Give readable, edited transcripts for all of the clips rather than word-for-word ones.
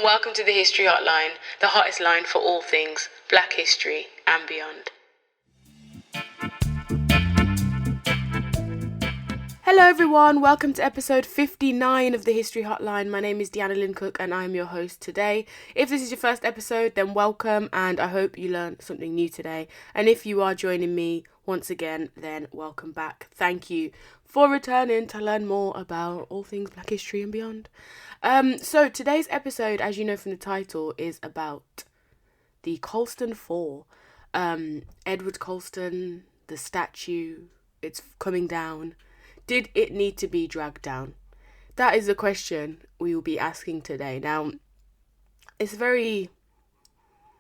welcome to the History Hotline, the hottest line for all things Black history and beyond. Hello everyone, welcome to episode 59 of the History Hotline. My name is Deanna Lynn Cook and I'm your host today. If this is your first episode, then welcome and I hope you learned something new today. And if you are joining me once again, then welcome back. Thank you for returning to learn more about all things Black history and beyond. So today's episode, as you know from the title, is about the Colston 4. Edward Colston, the statue, it's coming down. Did it need to be dragged down? That is the question we will be asking today. Now, it's a very,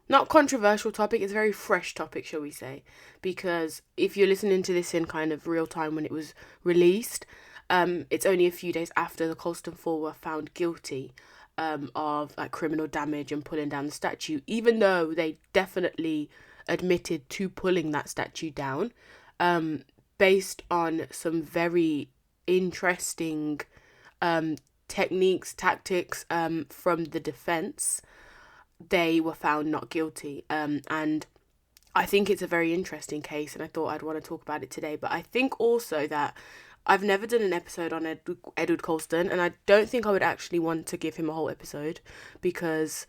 not controversial topic, it's a very fresh topic, shall we say. Because if you're listening to this in kind of real time when it was released, it's only a few days after the Colston 4 were found guilty of criminal damage and pulling down the statue, even though they definitely admitted to pulling that statue down. Based on some very interesting tactics from the defence, they were found not guilty. And I think it's a very interesting case and I thought I'd want to talk about it today. But I think also that I've never done an episode on Edward Colston, and I don't think I would actually want to give him a whole episode because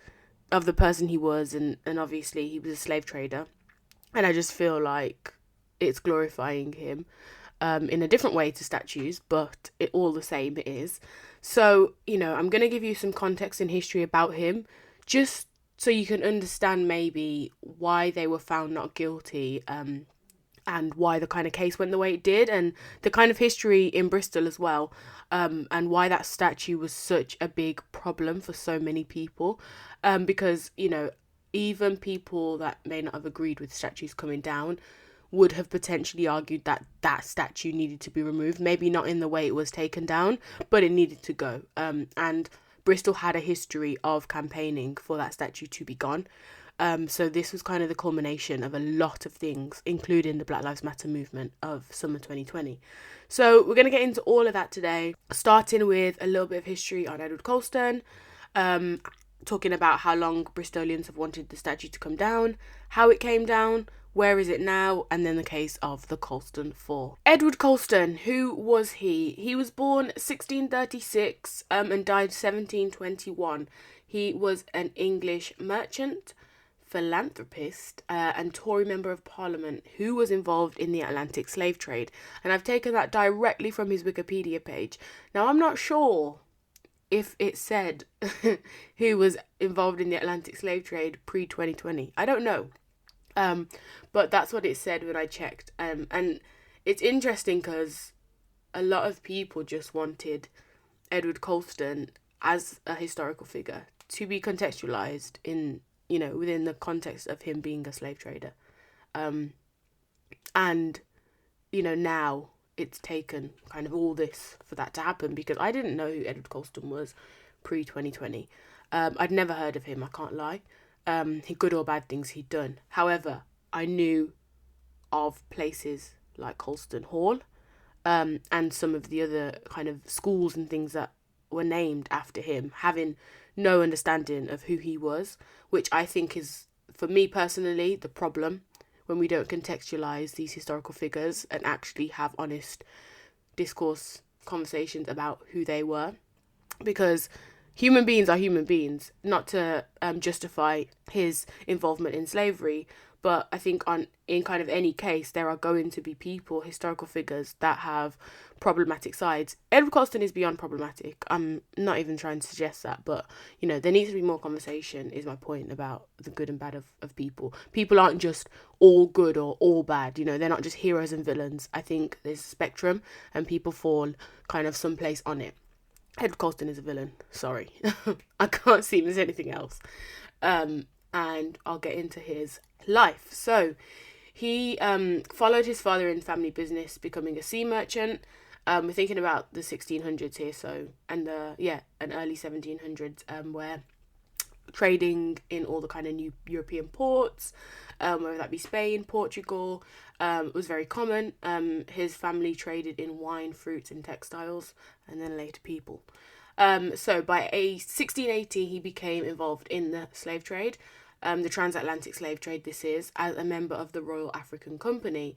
of the person he was, and obviously he was a slave trader. And I just feel like it's glorifying him in a different way to statues, but it all the same it is. So, I'm going to give you some context and history about him, just so you can understand maybe why they were found not guilty, and why the kind of case went the way it did, and the kind of history in Bristol as well, and why that statue was such a big problem for so many people, because, even people that may not have agreed with statues coming down would have potentially argued that that statue needed to be removed. Maybe not in the way it was taken down, but it needed to go. And Bristol had a history of campaigning for that statue to be gone. So this was kind of the culmination of a lot of things, including the Black Lives Matter movement of summer 2020. So we're going to get into all of that today, starting with a little bit of history on Edward Colston, talking about how long Bristolians have wanted the statue to come down, how it came down, where is it now, and then the case of the Colston 4. Edward Colston, who was he? He was born 1636 and died 1721. He was an English merchant, philanthropist, and Tory Member of Parliament who was involved in the Atlantic slave trade. And I've taken that directly from his Wikipedia page. Now, I'm not sure if it said who was involved in the Atlantic slave trade pre-2020. I don't know. But that's what it said when I checked. And it's interesting because a lot of people just wanted Edward Colston as a historical figure to be contextualized in, within the context of him being a slave trader. And, now it's taken kind of all this for that to happen, because I didn't know who Edward Colston was pre-2020. I'd never heard of him, I can't lie. Good or bad things he'd done. However, I knew of places like Colston Hall, and some of the other kind of schools and things that were named after him, having no understanding of who he was, which I think is, for me personally, the problem when we don't contextualise these historical figures and actually have honest discourse conversations about who they were. Because human beings are human beings, not to justify his involvement in slavery, but I think in kind of any case, there are going to be people, historical figures, that have problematic sides. Edward Colston is beyond problematic. I'm not even trying to suggest that, but, there needs to be more conversation, is my point, about the good and bad of people. People aren't just all good or all bad, they're not just heroes and villains. I think there's a spectrum and people fall kind of someplace on it. Edward Colston is a villain. Sorry. I can't see him as anything else. And I'll get into his life. So he followed his father in family business, becoming a sea merchant. We're thinking about the 1600s here, and early 1700s, where trading in all the kind of new European ports, whether that be Spain, Portugal, was very common. His family traded in wine, fruits and textiles, and then later people. So by 1680, he became involved in the slave trade, the transatlantic slave trade. This is as a member of the Royal African Company,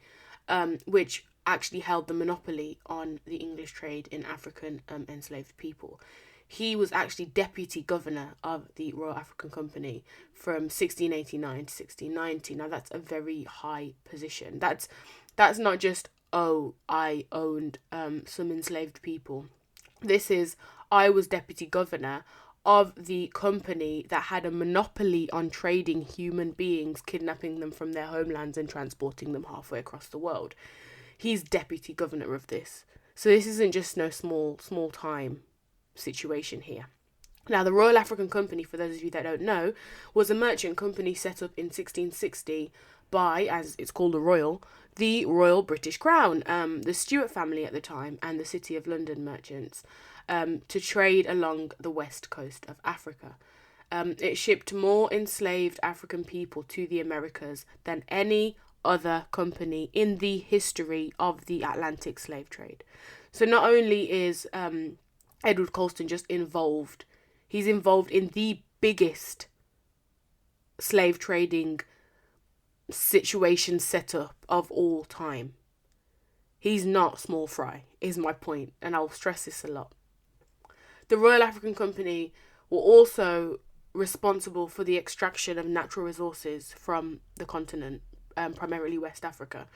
which actually held the monopoly on the English trade in African enslaved people. He was actually deputy governor of the Royal African Company from 1689 to 1690. Now that's a very high position. That's not just, oh, I owned some enslaved people. This is, I was deputy governor of the company that had a monopoly on trading human beings, kidnapping them from their homelands and transporting them halfway across the world. He's deputy governor of this. So this isn't just no small time situation here. Now, the Royal African Company, for those of you that don't know, was a merchant company set up in 1660 by, as it's called, the Royal British Crown, the Stuart family at the time, and the City of London merchants, to trade along the west coast of Africa. It shipped more enslaved African people to the Americas than any other company in the history of the Atlantic slave trade. So not only is Edward Colston just involved, he's involved in the biggest slave trading situation setup of all time. He's not small fry, is my point, and I'll stress this a lot. The Royal African Company were also responsible for the extraction of natural resources from the continent, primarily West Africa,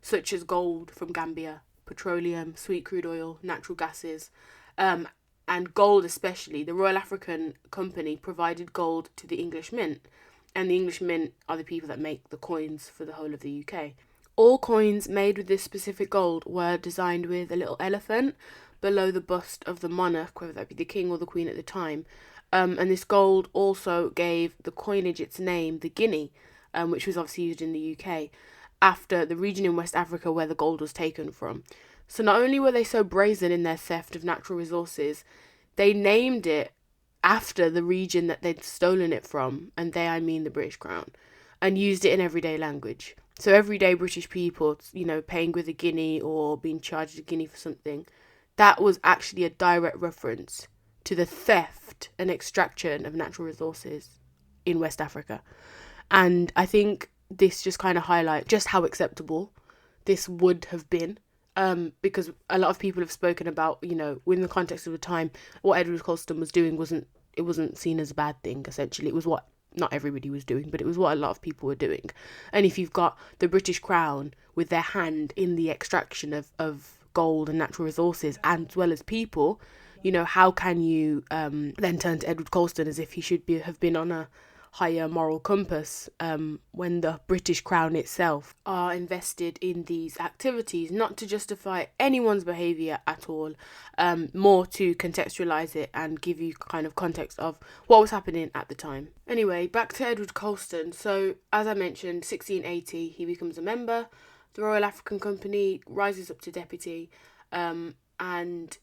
such as gold from Gambia, petroleum, sweet crude oil, natural gases, and gold especially. The Royal African Company provided gold to the English Mint, and the English Mint are the people that make the coins for the whole of the UK. All coins made with this specific gold were designed with a little elephant below the bust of the monarch, whether that be the king or the queen at the time. And this gold also gave the coinage its name, the guinea, which was obviously used in the UK, after the region in West Africa where the gold was taken from. So not only were they so brazen in their theft of natural resources, they named it after the region that they'd stolen it from, and they, I mean the British Crown, and used it in everyday language. So everyday British people, paying with a guinea or being charged a guinea for something, that was actually a direct reference to the theft and extraction of natural resources in West Africa. And I think this just kind of highlights just how acceptable this would have been, because a lot of people have spoken about, within the context of the time, what Edward Colston was doing wasn't seen as a bad thing, essentially. It was what not everybody was doing, but it was what a lot of people were doing. And if you've got the British Crown with their hand in the extraction of gold and natural resources as well as people, how can you then turn to Edward Colston as if he should have been on a higher moral compass when the British Crown itself are invested in these activities, not to justify anyone's behaviour at all, more to contextualise it and give you kind of context of what was happening at the time. Anyway, back to Edward Colston. So, as I mentioned, 1680, he becomes a member. The Royal African Company rises up to deputy, and,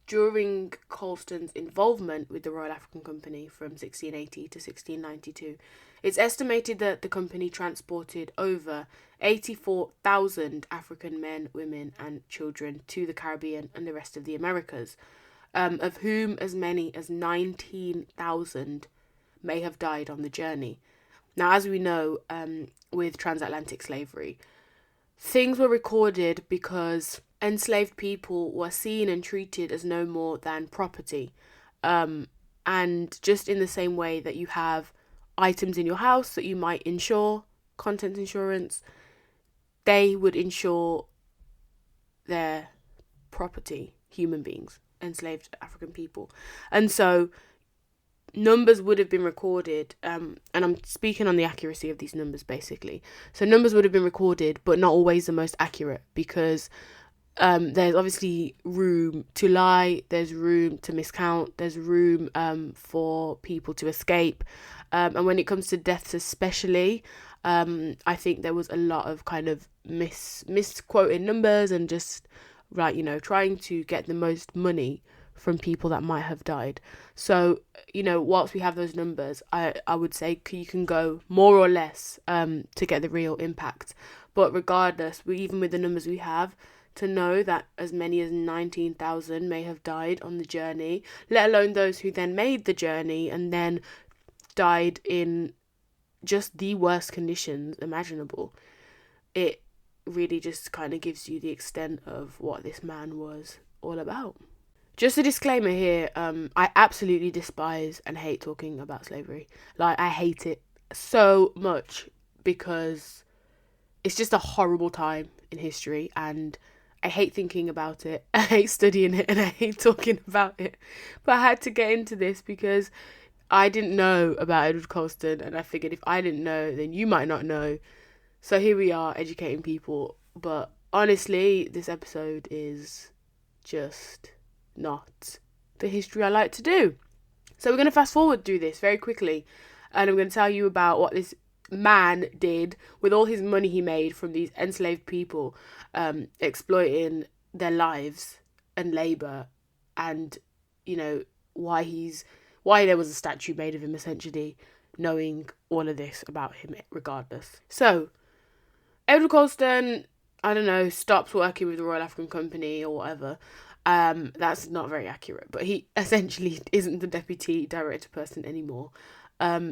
during Colston's involvement with the Royal African Company from 1680 to 1692, it's estimated that the company transported over 84,000 African men, women and children to the Caribbean and the rest of the Americas, of whom as many as 19,000 may have died on the journey. Now, as we know, with transatlantic slavery, things were recorded because enslaved people were seen and treated as no more than property. And just in the same way that you have items in your house that you might insure, contents insurance, they would insure their property, human beings, enslaved African people. And so numbers would have been recorded, and I'm speaking on the accuracy of these numbers basically. So numbers would have been recorded, but not always the most accurate, because there's obviously room to lie, there's room to miscount, there's room for people to escape. And when it comes to deaths especially, I think there was a lot of kind of misquoting numbers and just, trying to get the most money from people that might have died. So, whilst we have those numbers, I would say you can go more or less to get the real impact. But regardless, even with the numbers we have, to know that as many as 19,000 may have died on the journey, let alone those who then made the journey and then died in just the worst conditions imaginable. It really just kind of gives you the extent of what this man was all about. Just a disclaimer here, I absolutely despise and hate talking about slavery. Like, I hate it so much because it's just a horrible time in history, and I hate thinking about it, I hate studying it, and I hate talking about it. But I had to get into this because I didn't know about Edward Colston, and I figured if I didn't know, then you might not know. So here we are, educating people. But honestly, this episode is just not the history I like to do. So we're going to fast forward through this very quickly, and I'm going to tell you about what this man did with all his money he made from these enslaved people, exploiting their lives and labour, and, you know, why there was a statue made of him, essentially, knowing all of this about him regardless. So, Edward Colston, I don't know, stops working with the Royal African Company or whatever. That's not very accurate, but he essentially isn't the deputy director person anymore.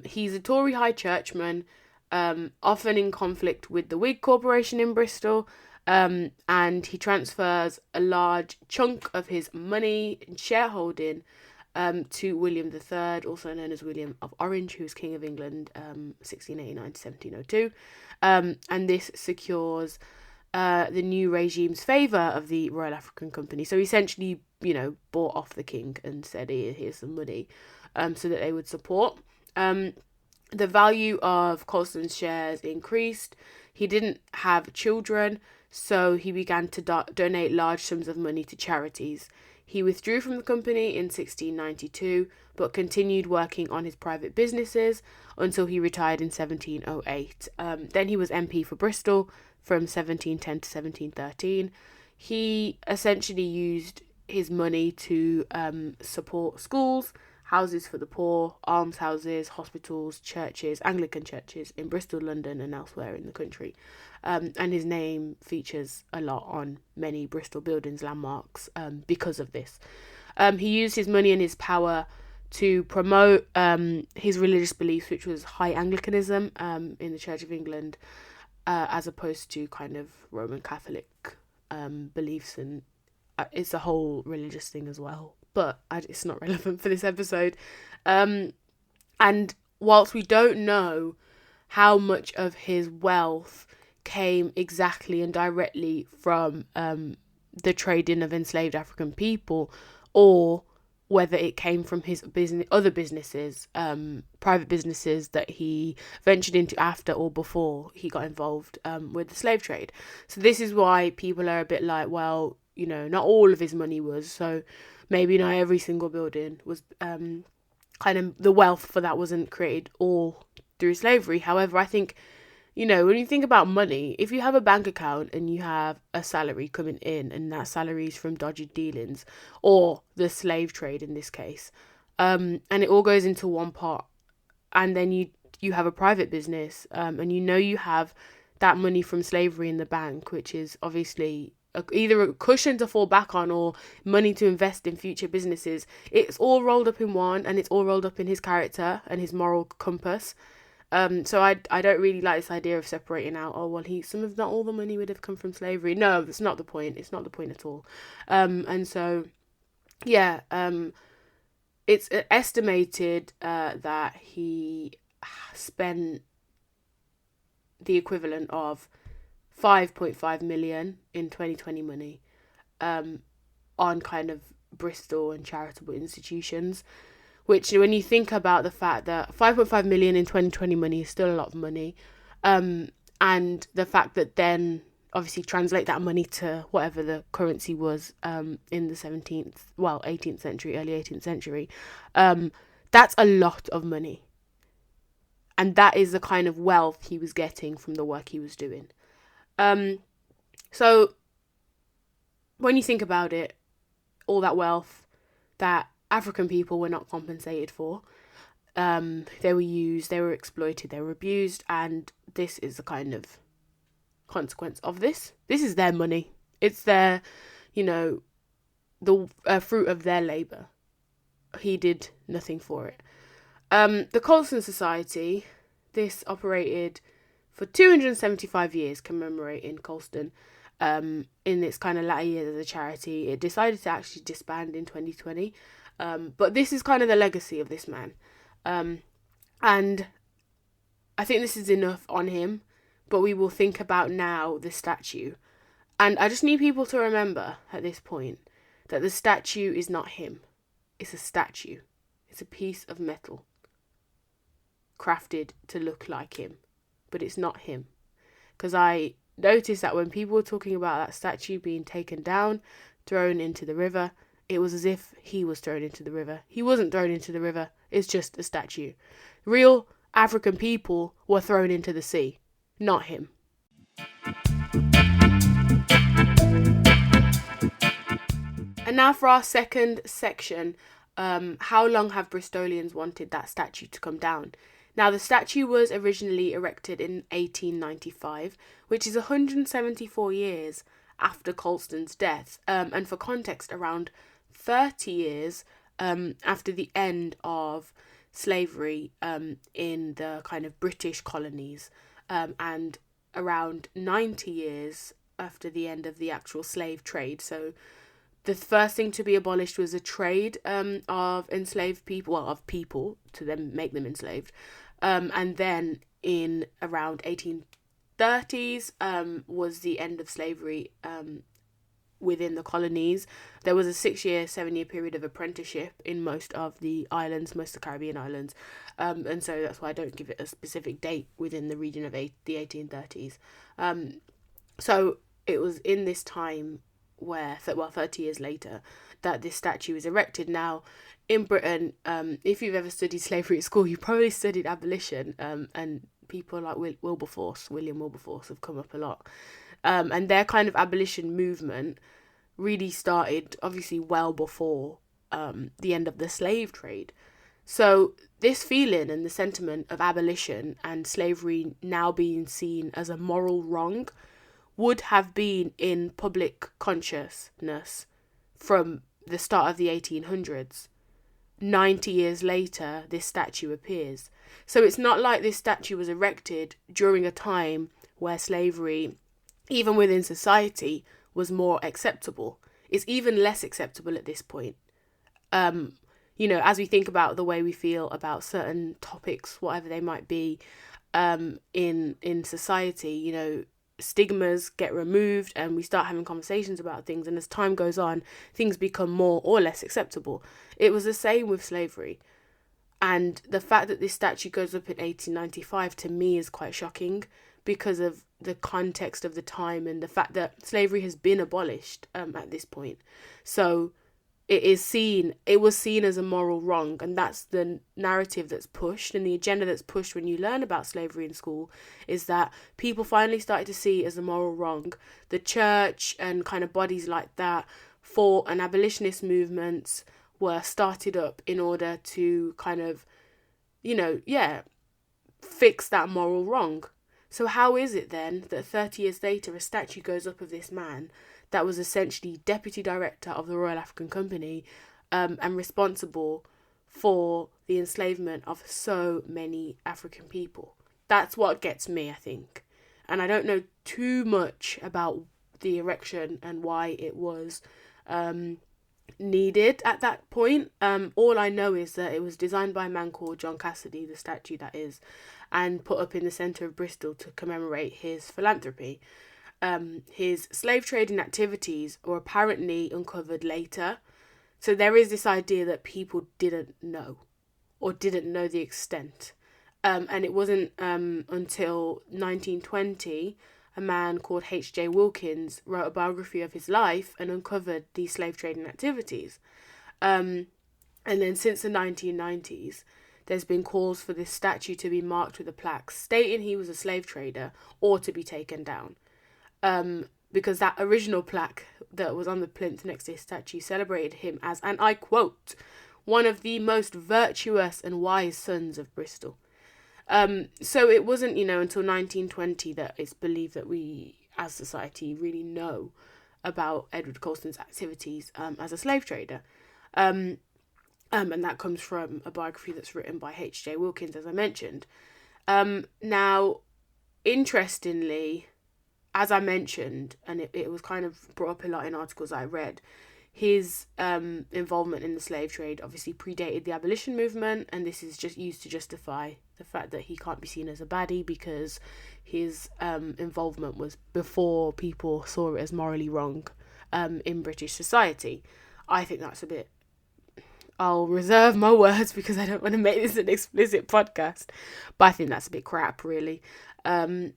He's a Tory high churchman, often in conflict with the Whig corporation in Bristol, and he transfers a large chunk of his money and shareholding to William III, also known as William of Orange, who was King of England 1689 to 1702, and this secures the new regime's favour of the Royal African Company. So he essentially, bought off the king and said, here's some money, so that they would support. The value of Colston's shares increased. He didn't have children, so he began to donate large sums of money to charities. He withdrew from the company in 1692, but continued working on his private businesses until he retired in 1708. Then he was MP for Bristol from 1710 to 1713. He essentially used his money to support schools, houses for the poor, almshouses, hospitals, churches, Anglican churches in Bristol, London, and elsewhere in the country. And his name features a lot on many Bristol buildings, landmarks, because of this. He used his money and his power to promote his religious beliefs, which was high Anglicanism in the Church of England, as opposed to kind of Roman Catholic beliefs, and it's a whole religious thing as well. But it's not relevant for this episode. And whilst we don't know how much of his wealth came exactly and directly from the trading of enslaved African people, or whether it came from his other businesses, private businesses that he ventured into after or before he got involved with the slave trade. So this is why people are a bit like, well, not all of his money was, so maybe not every single building was kind of, the wealth for that wasn't created all through slavery. However, I think, when you think about money, if you have a bank account and you have a salary coming in, and that salary is from dodgy dealings or the slave trade in this case, and it all goes into one pot, and then you have a private business, and you have that money from slavery in the bank, which is obviously either a cushion to fall back on or money to invest in future businesses. It's all rolled up in one, and it's all rolled up in his character and his moral compass. So I don't really like this idea of separating out, not all the money would have come from slavery. No, that's not the point. It's not the point at all. And so, yeah, it's estimated that he spent the equivalent of 5.5 million in 2020 money on kind of Bristol and charitable institutions, which, when you think about the fact that 5.5 million in 2020 money is still a lot of money, and the fact that then obviously translate that money to whatever the currency was in the 18th century, early 18th century, that's a lot of money. And that is the kind of wealth he was getting from the work he was doing. So when you think about it, all that wealth that African people were not compensated for, they were used, they were exploited, they were abused, and this is the kind of consequence of this. This is their money. It's their, the fruit of their labour. He did nothing for it. The Colston Society, this operated for 275 years, commemorating Colston. In its kind of latter years as a charity, it decided to actually disband in 2020. But this is kind of the legacy of this man. And I think this is enough on him, but we will think about now the statue. And I just need people to remember at this point that the statue is not him. It's a statue. It's a piece of metal crafted to look like him, but it's not him. Because I noticed that when people were talking about that statue being taken down, thrown into the river, it was as if he was thrown into the river. He wasn't thrown into the river. It's just a statue. Real African people were thrown into the sea, not him. And now for our second section, how long have Bristolians wanted that statue to come down? Now, the statue was originally erected in 1895, which is 174 years after Colston's death, and for context, around 30 years after the end of slavery in the kind of British colonies, and around 90 years after the end of the actual slave trade. So the first thing to be abolished was a trade of enslaved people, well, of people, to then make them enslaved. And then in around 1830s was the end of slavery within the colonies. There was a 7-year period of apprenticeship in most of the islands, most of the Caribbean islands. And so that's why I don't give it a specific date within the region of the 1830s. So it was in this time where, 30 years later, that this statue is erected. Now, in Britain, if you've ever studied slavery at school, you probably studied abolition, and people like William Wilberforce have come up a lot. And their kind of abolition movement really started, obviously, well before the end of the slave trade. So this feeling and the sentiment of abolition and slavery now being seen as a moral wrong would have been in public consciousness from the start of the 1800s. 90 years later, this statue appears. So it's not like this statue was erected during a time where slavery, even within society, was more acceptable. It's even less acceptable at this point. As we think about the way we feel about certain topics, whatever they might be, in society, stigmas get removed and we start having conversations about things, and as time goes on, things become more or less acceptable. It was the same with slavery, and the fact that this statue goes up in 1895 to me is quite shocking because of the context of the time and the fact that slavery has been abolished at this point. So it was seen as a moral wrong, and that's the narrative that's pushed, and the agenda that's pushed when you learn about slavery in school is that people finally started to see it as a moral wrong. The church and kind of bodies like that fought, and abolitionist movements were started up in order to kind of, fix that moral wrong. So how is it then that 30 years later a statue goes up of this man that was essentially deputy director of the Royal African Company and responsible for the enslavement of so many African people? That's what gets me, I think. And I don't know too much about the erection and why it was needed at that point. All I know is that it was designed by a man called John Cassidy, the statue that is, and put up in the centre of Bristol to commemorate his philanthropy. His slave trading activities were apparently uncovered later. So there is this idea that people didn't know the extent. And it wasn't until 1920 a man called H.J. Wilkins wrote a biography of his life and uncovered these slave trading activities. And then since the 1990s, there's been calls for this statue to be marked with a plaque stating he was a slave trader or to be taken down. Because that original plaque that was on the plinth next to his statue celebrated him as, and I quote, one of the most virtuous and wise sons of Bristol. So it wasn't, until 1920 that it's believed that we, as society, really know about Edward Colston's activities as a slave trader. And that comes from a biography that's written by H.J. Wilkins, as I mentioned. Now, interestingly, as I mentioned, and it was kind of brought up a lot in articles I read, his involvement in the slave trade obviously predated the abolition movement, and this is just used to justify the fact that he can't be seen as a baddie because his involvement was before people saw it as morally wrong in British society. I think that's a bit... I'll reserve my words because I don't want to make this an explicit podcast, but I think that's a bit crap, really,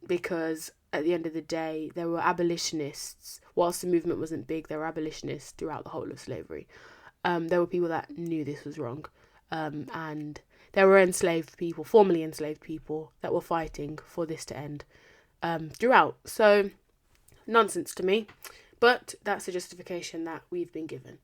because at the end of the day, there were abolitionists. Whilst the movement wasn't big, there were abolitionists throughout the whole of slavery. There were people that knew this was wrong, and there were enslaved people, formerly enslaved people, that were fighting for this to end throughout. So, nonsense to me, but that's the justification that we've been given.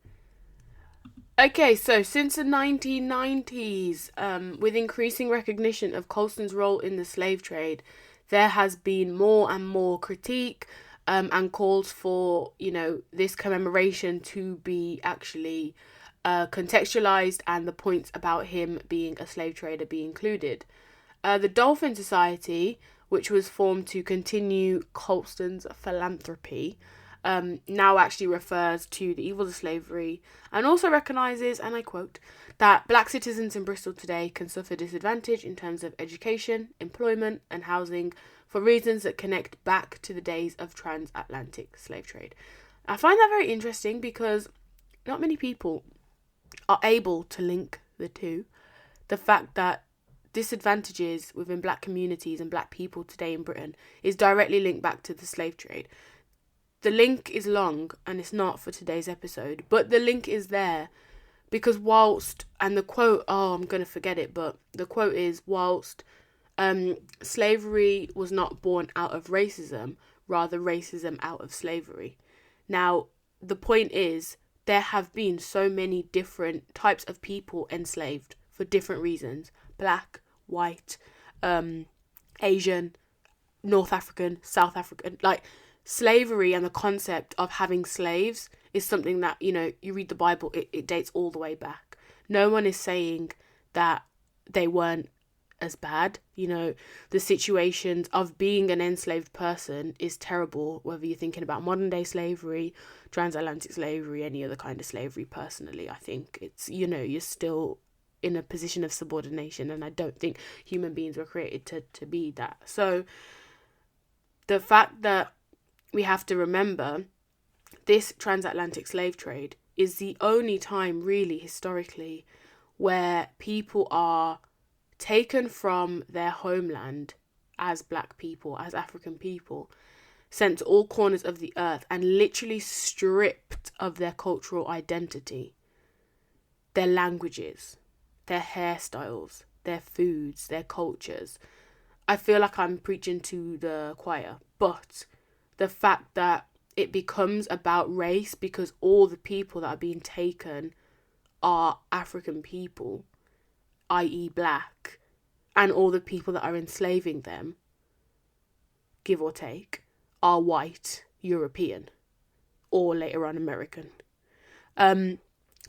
Okay, so since the 1990s, with increasing recognition of Colston's role in the slave trade, there has been more and more critique and calls for, this commemoration to be actually contextualized and the points about him being a slave trader be included. The Dolphin Society, which was formed to continue Colston's philanthropy, now actually refers to the evils of slavery and also recognises, and I quote, that black citizens in Bristol today can suffer disadvantage in terms of education, employment and housing for reasons that connect back to the days of transatlantic slave trade. I find that very interesting because not many people are able to link the two. The fact that disadvantages within black communities and black people today in Britain is directly linked back to the slave trade. The link is long and it's not for today's episode, but the link is there because whilst, and the quote, I'm going to forget it, but the quote is, whilst slavery was not born out of racism, rather racism out of slavery. Now, the point is, there have been so many different types of people enslaved for different reasons. Black, white, Asian, North African, South African, slavery and the concept of having slaves is something that, you read the Bible, it dates all the way back. No one is saying that they weren't as bad. The situations of being an enslaved person is terrible, whether you're thinking about modern day slavery, transatlantic slavery, any other kind of slavery. Personally, I think it's, you're still in a position of subordination, and I don't think human beings were created to be that. So the fact that we have to remember this transatlantic slave trade is the only time really historically where people are taken from their homeland as black people, as African people, sent to all corners of the earth and literally stripped of their cultural identity, their languages, their hairstyles, their foods, their cultures. I feel like I'm preaching to the choir, but the fact that it becomes about race because all the people that are being taken are African people, i.e. black, and all the people that are enslaving them, give or take, are white, European, or later on American.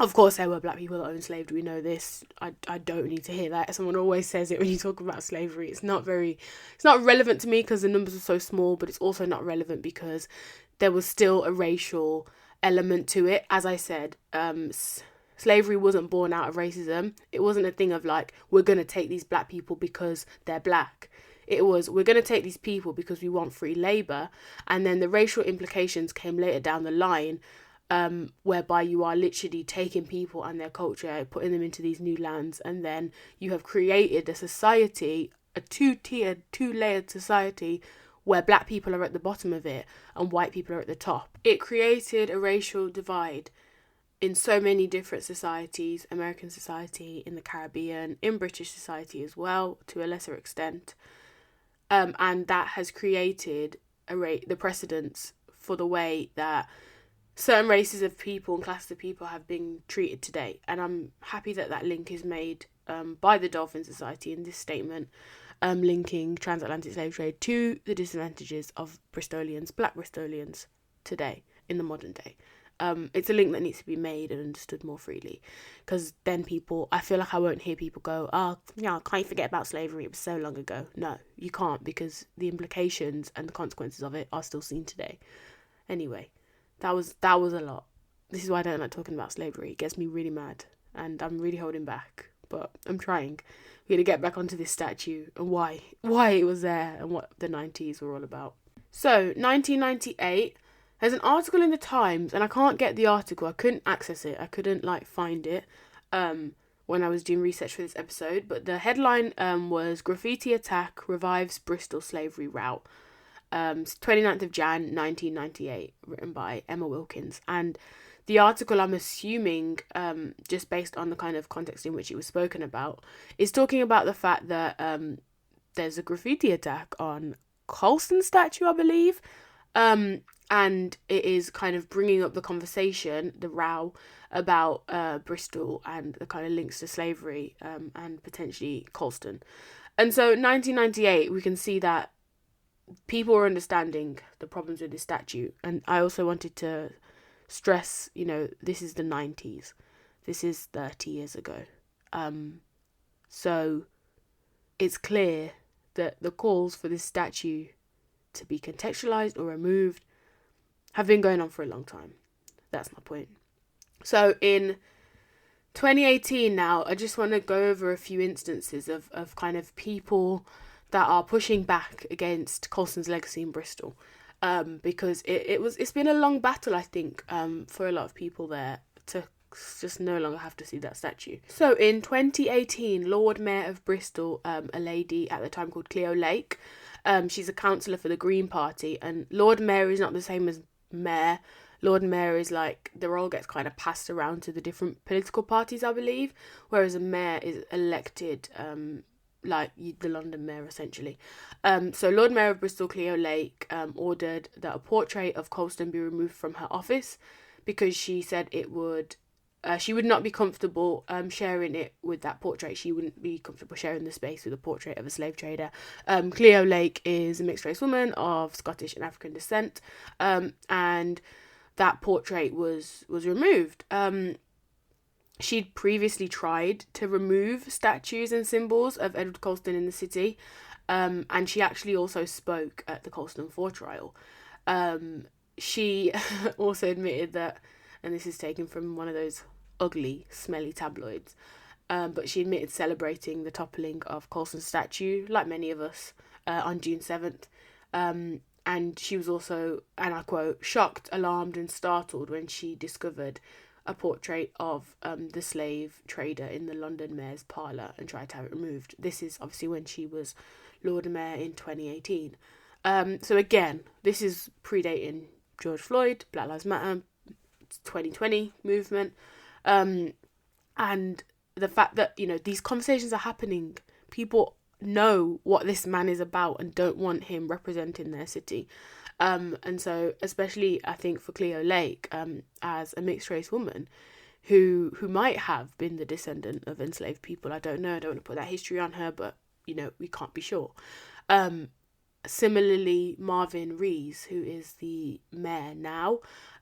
Of course, there were black people that were enslaved. We know this. I don't need to hear that. Someone always says it when you talk about slavery. It's not relevant to me because the numbers are so small, but it's also not relevant because there was still a racial element to it. As I said, slavery wasn't born out of racism. It wasn't a thing of we're going to take these black people because they're black. It was, we're going to take these people because we want free labour. And then the racial implications came later down the line, whereby you are literally taking people and their culture, putting them into these new lands, and then you have created a society, a two-tiered, two-layered society where black people are at the bottom of it and white people are at the top. It created a racial divide in so many different societies, American society, in the Caribbean, in British society as well, to a lesser extent. And that has created the precedents for the way that certain races of people and classes of people have been treated today. And I'm happy that that link is made by the Dolphin Society in this statement, linking transatlantic slave trade to the disadvantages of Bristolians, black Bristolians today. in the modern day. It's a link that needs to be made and understood more freely, because then I feel like I won't hear people go, oh, yeah, can't you forget about slavery? It was so long ago. No, you can't, because the implications and the consequences of it are still seen today. Anyway, that was a lot. This is why I don't like talking about slavery. It gets me really mad, and I'm really holding back, but I'm trying. We're going to get back onto this statue and why it was there and what the 90s were all about. So, 1998, there's an article in the Times, and I can't get the article. I couldn't access it. I couldn't, find it when I was doing research for this episode. But the headline was Graffiti Attack Revives Bristol Slavery Route. 29th of Jan, 1998, written by Emma Wilkins. And the article, I'm assuming, just based on the kind of context in which it was spoken about, is talking about the fact that there's a graffiti attack on Colston statue, I believe. And it is kind of bringing up the conversation, the row about Bristol and the kind of links to slavery and potentially Colston. And so 1998, we can see that people are understanding the problems with this statue. And I also wanted to stress, this is the 90s. This is 30 years ago. So it's clear that the calls for this statue to be contextualized or removed have been going on for a long time. That's my point. So in 2018 now, I just want to go over a few instances of kind of people that are pushing back against Colston's legacy in Bristol. Because it's been a long battle, I think, for a lot of people there to just no longer have to see that statue. So in 2018, Lord Mayor of Bristol, a lady at the time called Cleo Lake, she's a councillor for the Green Party, and Lord Mayor is not the same as Mayor. Lord Mayor is the role gets kind of passed around to the different political parties, I believe, whereas a mayor is elected, the London Mayor, essentially. So Lord Mayor of Bristol, Cleo Lake, ordered that a portrait of Colston be removed from her office because she said she would not be comfortable sharing it with that portrait. She wouldn't be comfortable sharing the space with a portrait of a slave trader. Cleo Lake is a mixed race woman of Scottish and African descent, and that portrait was removed. She'd previously tried to remove statues and symbols of Edward Colston in the city, and she actually also spoke at the Colston 4 trial. She also admitted that, and this is taken from one of those ugly, smelly tabloids, but she admitted celebrating the toppling of Colston's statue, like many of us, on June 7th. And she was also, and I quote, shocked, alarmed and startled when she discovered a portrait of the slave trader in the London Mayor's parlour and tried to have it removed. This is obviously when she was Lord Mayor in 2018. So again, this is predating George Floyd, Black Lives Matter, 2020 movement, and the fact that, these conversations are happening. People know what this man is about and don't want him representing their city. And so, especially, I think, for Cleo Lake, as a mixed race woman who might have been the descendant of enslaved people. I don't know. I don't want to put that history on her, but, we can't be sure. Similarly, Marvin Rees, who is the mayor now,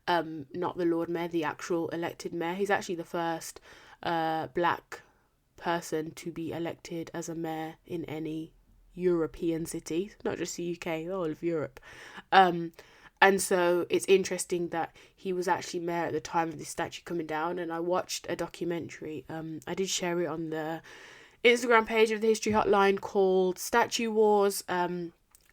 not the Lord Mayor, the actual elected mayor. He's actually the first black person to be elected as a mayor in any European city, not just the UK, all of Europe. And so it's interesting that he was actually mayor at the time of this statue coming down. And I watched a documentary, I did share it on the Instagram page of the History Hotline, called Statue Wars,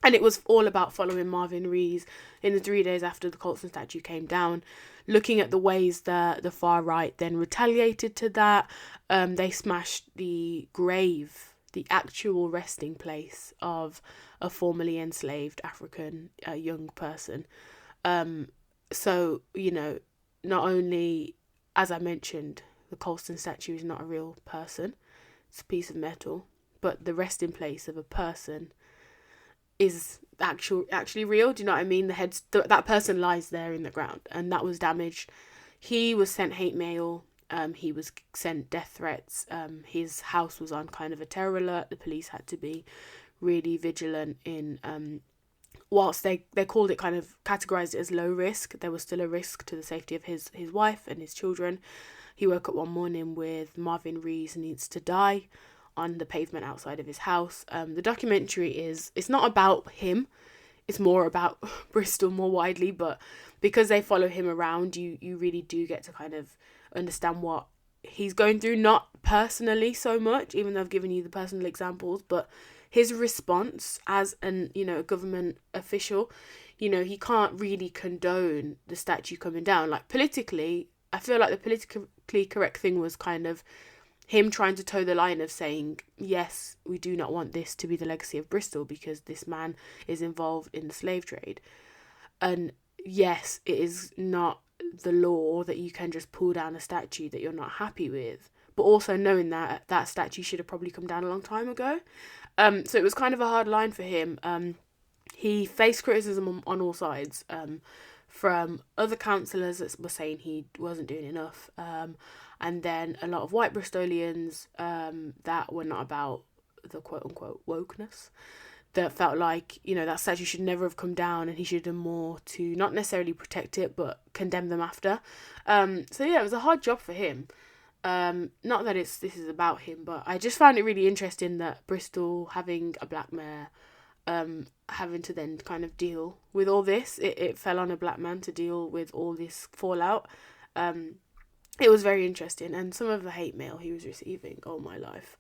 and it was all about following Marvin Rees in the 3 days after the Colston statue came down, looking at the ways that the far right then retaliated to that. They smashed the grave, the actual resting place of a formerly enslaved African young person. So, not only, as I mentioned, the Colston statue is not a real person, it's a piece of metal, but the resting place of a person is actually real. Do you know what I mean? That person lies there in the ground, and that was damaged. He was sent hate mail. He was sent death threats. His house was on kind of a terror alert. The police had to be really vigilant in whilst they called it, kind of categorised it as low risk, there was still a risk to the safety of his wife and his children. He woke up one morning with Marvin Rees Needs to Die on the pavement outside of his house. The documentary it's not about him, it's more about Bristol more widely, but because they follow him around, you really do get to kind of understand what he's going through, not personally so much, even though I've given you the personal examples, but his response as a government official. He can't really condone the statue coming down. Like, politically, I feel like the politically correct thing was kind of him trying to toe the line of saying, yes, we do not want this to be the legacy of Bristol because this man is involved in the slave trade. And yes, it is not the law that you can just pull down a statue that you're not happy with, but also knowing that that statue should have probably come down a long time ago. So it was kind of a hard line for him. He faced criticism on all sides, from other councillors that were saying he wasn't doing enough, and then a lot of white Bristolians that were not about the quote-unquote wokeness, that felt like, that statue should never have come down and he should have done more to not necessarily protect it, but condemn them after. So yeah, it was a hard job for him. Not that this is about him, but I just found it really interesting that Bristol, having a black mayor, having to then kind of deal with all this, it fell on a black man to deal with all this fallout. It was very interesting, and some of the hate mail he was receiving, oh my life.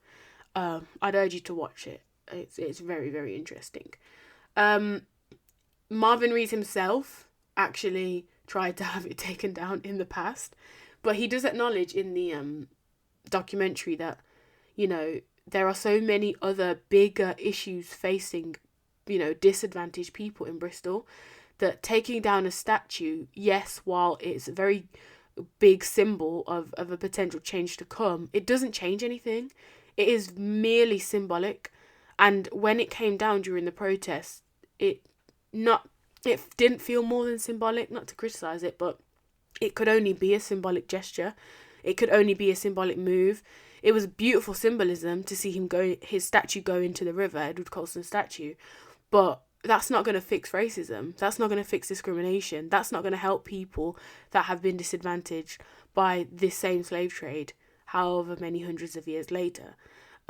I'd urge you to watch it. It's very, very interesting. Marvin Rees himself actually tried to have it taken down in the past, but he does acknowledge in the documentary that, there are so many other bigger issues facing, disadvantaged people in Bristol, that taking down a statue, yes, while it's a very big symbol of a potential change to come, it doesn't change anything. It is merely symbolic. And when it came down during the protest, it didn't feel more than symbolic, not to criticise it, but it could only be a symbolic gesture. It could only be a symbolic move. It was beautiful symbolism to see his statue go into the river, Edward Colston statue. But that's not going to fix racism. That's not going to fix discrimination. That's not going to help people that have been disadvantaged by this same slave trade, however many hundreds of years later.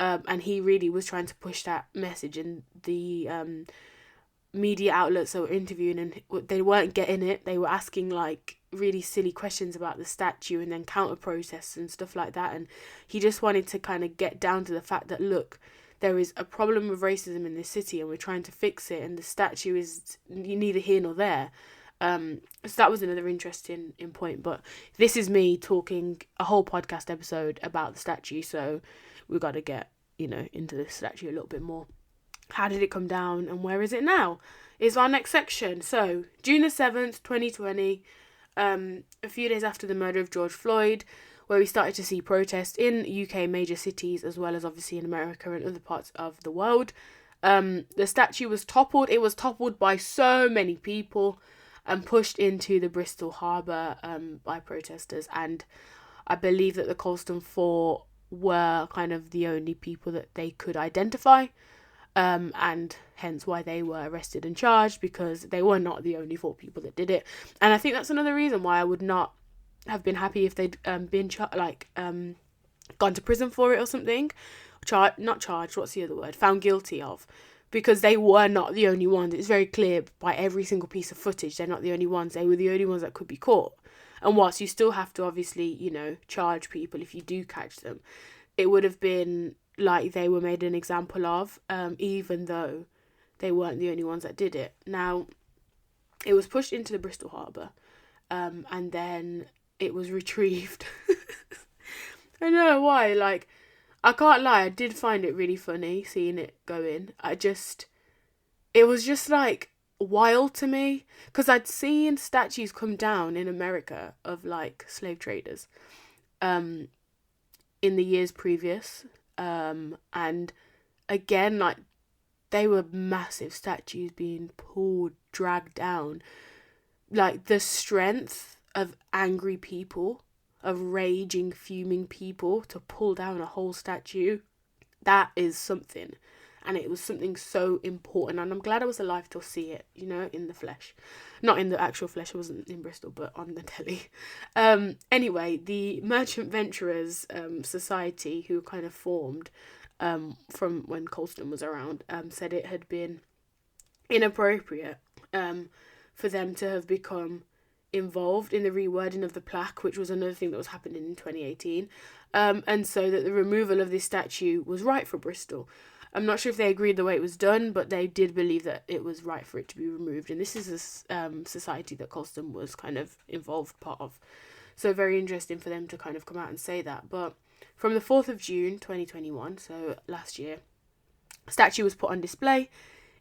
And he really was trying to push that message, and the media outlets that were interviewing, and they weren't getting it. They were asking like really silly questions about the statue and then counter protests and stuff like that. And he just wanted to kind of get down to the fact that, look, there is a problem with racism in this city and we're trying to fix it, and the statue is neither here nor there. So that was another interesting point. But this is me talking a whole podcast episode about the statue, so we've got to get, into the statue a little bit more. How did it come down and where is it now? Is our next section. So, June the 7th, 2020, a few days after the murder of George Floyd, where we started to see protests in UK major cities, as well as obviously in America and other parts of the world. The statue was toppled. It was toppled by so many people and pushed into the Bristol Harbour by protesters. And I believe that the Colston Four were kind of the only people that they could identify, and hence why they were arrested and charged, because they were not the only 4 people that did it. And I think that's another reason why I would not have been happy if they'd been gone to prison for it or something. Not charged, what's the other word? Found guilty of. Because they were not the only ones. It's very clear by every single piece of footage, they're not the only ones. They were the only ones that could be caught. And whilst you still have to obviously, charge people if you do catch them, it would have been like they were made an example of, even though they weren't the only ones that did it. Now, it was pushed into the Bristol Harbour, and then it was retrieved. I don't know why, I can't lie, I did find it really funny seeing it go in. It was just wild to me, because I'd seen statues come down in America of slave traders in the years previous, and again they were massive statues being pulled, dragged down. The strength of angry people, of raging, fuming people to pull down a whole statue, that is something. And it was something so important, and I'm glad I was alive to see it, in the flesh. Not in the actual flesh, I wasn't in Bristol, but on the telly. Anyway, the Merchant Venturers Society, who kind of formed from when Colston was around, said it had been inappropriate for them to have become involved in the rewording of the plaque, which was another thing that was happening in 2018, and so that the removal of this statue was right for Bristol. I'm not sure if they agreed the way it was done, but they did believe that it was right for it to be removed. And this is a society that Colston was kind of involved part of. So very interesting for them to kind of come out and say that. But from the 4th of June 2021, so last year, a statue was put on display.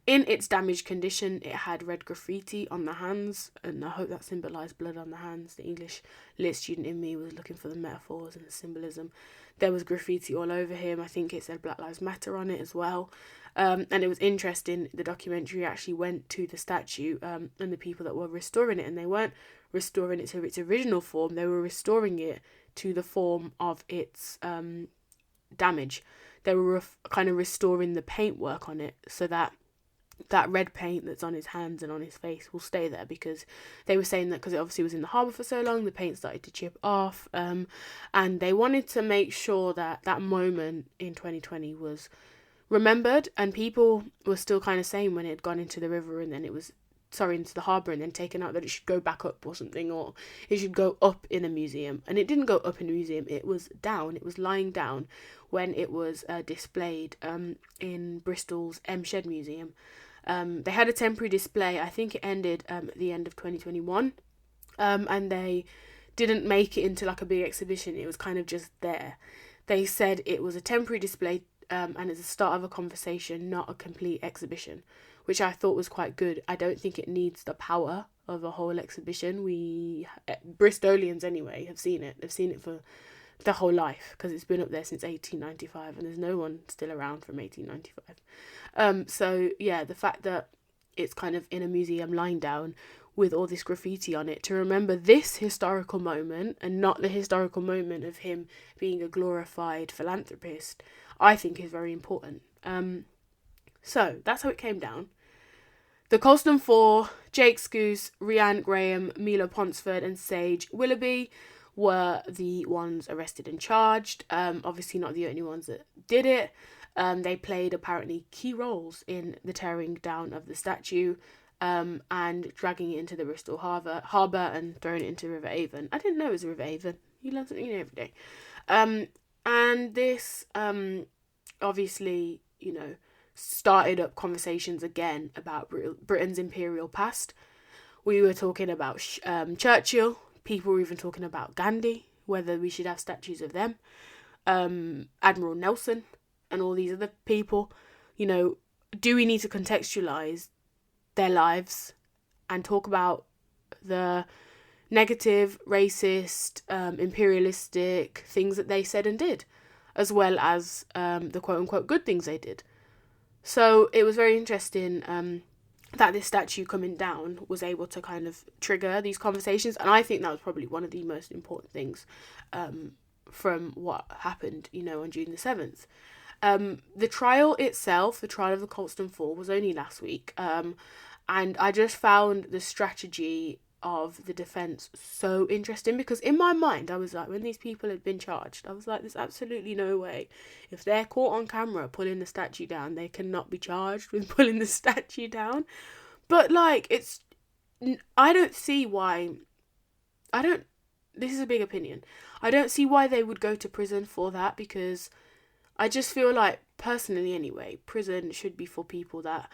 In its damaged condition, it had red graffiti on the hands, and I hope that symbolised blood on the hands. The English lit student in me was looking for the metaphors and the symbolism. There was graffiti all over him. I think it said Black Lives Matter on it as well. And it was interesting, the documentary actually went to the statue and the people that were restoring it, and they weren't restoring it to its original form, they were restoring it to the form of its damage. They were kind of restoring the paintwork on it so that red paint that's on his hands and on his face will stay there, because they were saying that because it obviously was in the harbour for so long, the paint started to chip off, and they wanted to make sure that that moment in 2020 was remembered, and people were still kind of saying when it had gone into the river and then into the harbour and then taken out, that it should go back up or something, or it should go up in a museum. And it didn't go up in a museum, it was lying down when it was displayed in Bristol's Shed Museum. They had a temporary display. I think it ended at the end of 2021, and they didn't make it into like a big exhibition. It was kind of just there. They said it was a temporary display and it's the start of a conversation, not a complete exhibition, which I thought was quite good. I don't think it needs the power of a whole exhibition. We Bristolians anyway have seen it. They've seen it for their whole life because it's been up there since 1895, and there's no one still around from 1895. So yeah, the fact that it's kind of in a museum lying down with all this graffiti on it to remember this historical moment and not the historical moment of him being a glorified philanthropist, I think is very important. So that's how it came down. The Colston Four, Jake Scouse, Rhiann Graham, Mila Ponsford and Sage Willoughby were the ones arrested and charged. Obviously not the only ones that did it. They played apparently key roles in the tearing down of the statue and dragging it into the Bristol harbour and throwing it into River Avon. I didn't know it was River Avon. You learn something new every day. And this obviously, started up conversations again about Britain's imperial past. We were talking about Churchill. People were even talking about Gandhi, whether we should have statues of them. Admiral Nelson and all these other people. Do we need to contextualise their lives and talk about the negative, racist, imperialistic things that they said and did, as well as the quote-unquote good things they did? So it was very interesting that this statue coming down was able to kind of trigger these conversations, and I think that was probably one of the most important things from what happened, on June the 7th. The trial itself, the trial of the Colston Four, was only last week, and I just found the strategy of the defence so interesting, because in my mind I was like, when these people had been charged, I was like, there's absolutely no way, if they're caught on camera pulling the statue down, they cannot be charged with pulling the statue down. But this is a big opinion, I don't see why they would go to prison for that, because I just feel like, personally anyway, prison should be for people that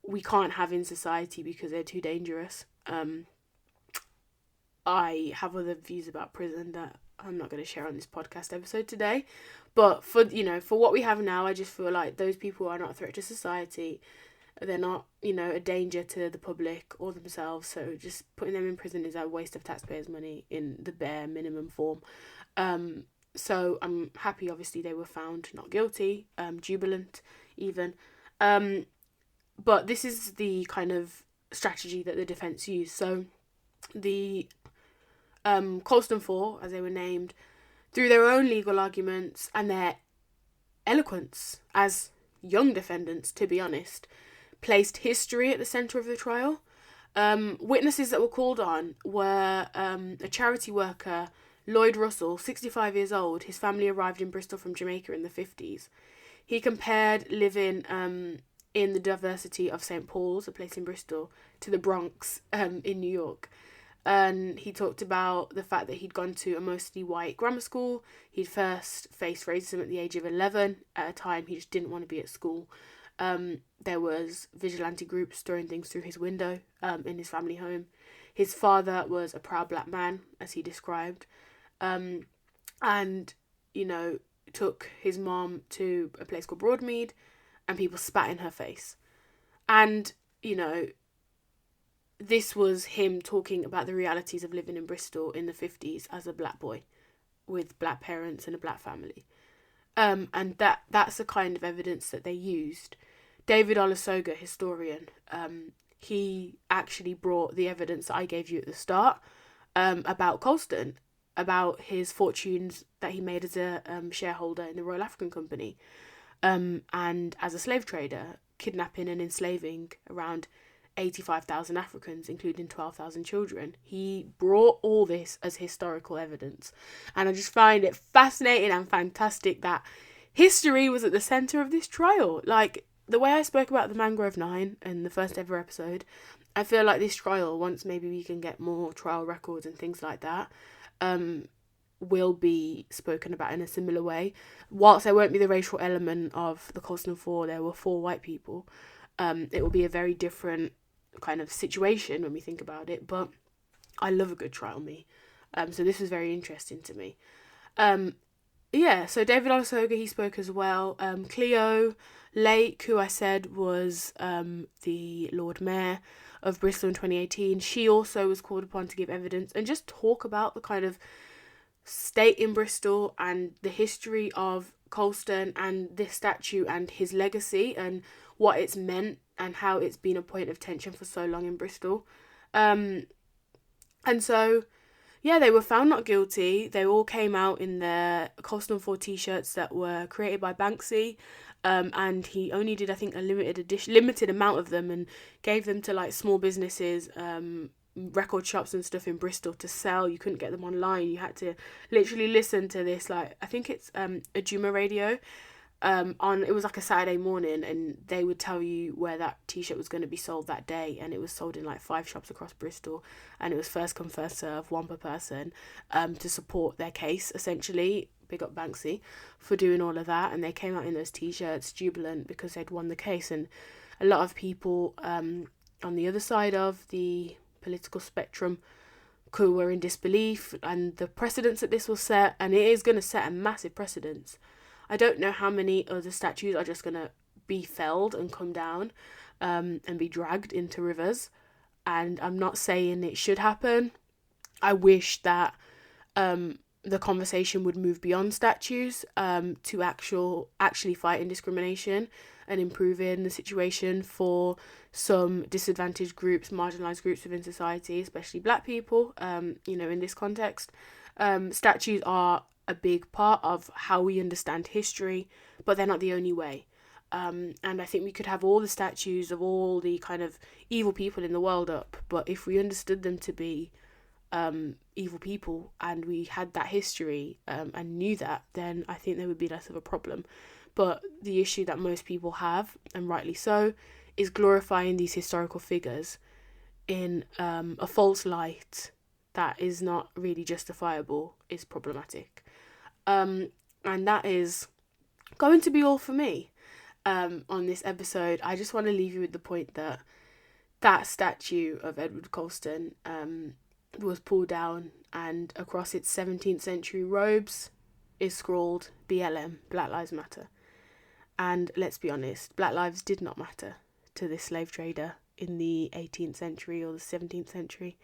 we can't have in society because they're too dangerous. I have other views about prison that I'm not going to share on this podcast episode today. But for what we have now, I just feel like those people are not a threat to society. They're not, a danger to the public or themselves. So just putting them in prison is a waste of taxpayers' money in the bare minimum form. So I'm happy, obviously, they were found not guilty, jubilant even. But this is the kind of strategy that the defence used. So the Colston Four, as they were named, through their own legal arguments and their eloquence as young defendants, to be honest, placed history at the centre of the trial. Witnesses that were called on were a charity worker, Lloyd Russell, 65 years old. His family arrived in Bristol from Jamaica in the 50s. He compared living in the diversity of St. Paul's, a place in Bristol, to the Bronx in New York. And he talked about the fact that he'd gone to a mostly white grammar school. He'd first faced racism at the age of 11. At a time, he just didn't want to be at school. There was vigilante groups throwing things through his window in his family home. His father was a proud black man, as he described. And, you know, took his mom to a place called Broadmead, and people spat in her face. And, you know, this was him talking about the realities of living in Bristol in the 50s as a black boy with black parents and a black family. And that's the kind of evidence that they used. David Olusoga, historian, he actually brought the evidence that I gave you at the start about Colston, about his fortunes that he made as a shareholder in the Royal African Company, and as a slave trader, kidnapping and enslaving around 85,000 Africans, including 12,000 children. He brought all this as historical evidence. And I just find it fascinating and fantastic that history was at the centre of this trial. Like, the way I spoke about the Mangrove 9 in the first ever episode, I feel like this trial, once maybe we can get more trial records and things like that, will be spoken about in a similar way. Whilst there won't be the racial element of the Colston 4, there were 4 white people. It will be a very different kind of situation when we think about it, but I love a good trial, me. So this was very interesting to me. So David Olusoga, he spoke as well. Cleo Lake, who I said was the Lord Mayor of Bristol in 2018, she also was called upon to give evidence and just talk about the kind of state in Bristol and the history of Colston and this statue and his legacy and what it's meant and how it's been a point of tension for so long in Bristol. And so, yeah, they were found not guilty. They all came out in their Colston 4 t-shirts that were created by Banksy. And he only did, I think, a limited amount of them and gave them to like small businesses, record shops and stuff in Bristol to sell. You couldn't get them online. You had to literally listen to this, like, I think it's a Juma radio. It was like a Saturday morning, and they would tell you where that t-shirt was going to be sold that day, and it was sold in like 5 shops across Bristol, and it was first come first serve, one per person, to support their case essentially. Big up Banksy for doing all of that, and they came out in those t-shirts jubilant because they'd won the case. And a lot of people on the other side of the political spectrum who were in disbelief, and the precedence that this will set, and it is going to set a massive precedence. I don't know how many other statues are just going to be felled and come down and be dragged into rivers. And I'm not saying it should happen. I wish that the conversation would move beyond statues to actually fighting discrimination and improving the situation for some disadvantaged groups, marginalised groups within society, especially black people, in this context. Statues are a big part of how we understand history, but they're not the only way. And I think we could have all the statues of all the kind of evil people in the world up, but if we understood them to be evil people and we had that history and knew that, then I think there would be less of a problem. But the issue that most people have, and rightly so, is glorifying these historical figures in a false light that is not really justifiable is problematic. And that is going to be all for me on this episode. I just want to leave you with the point that that statue of Edward Colston was pulled down, and across its 17th century robes is scrawled BLM, Black Lives Matter. And let's be honest, black lives did not matter to this slave trader in the 18th century or the 17th century,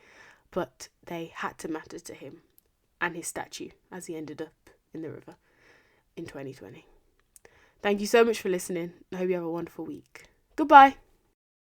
but they had to matter to him and his statue as he ended up in the river in 2020. Thank you so much for listening. I hope you have a wonderful week. Goodbye.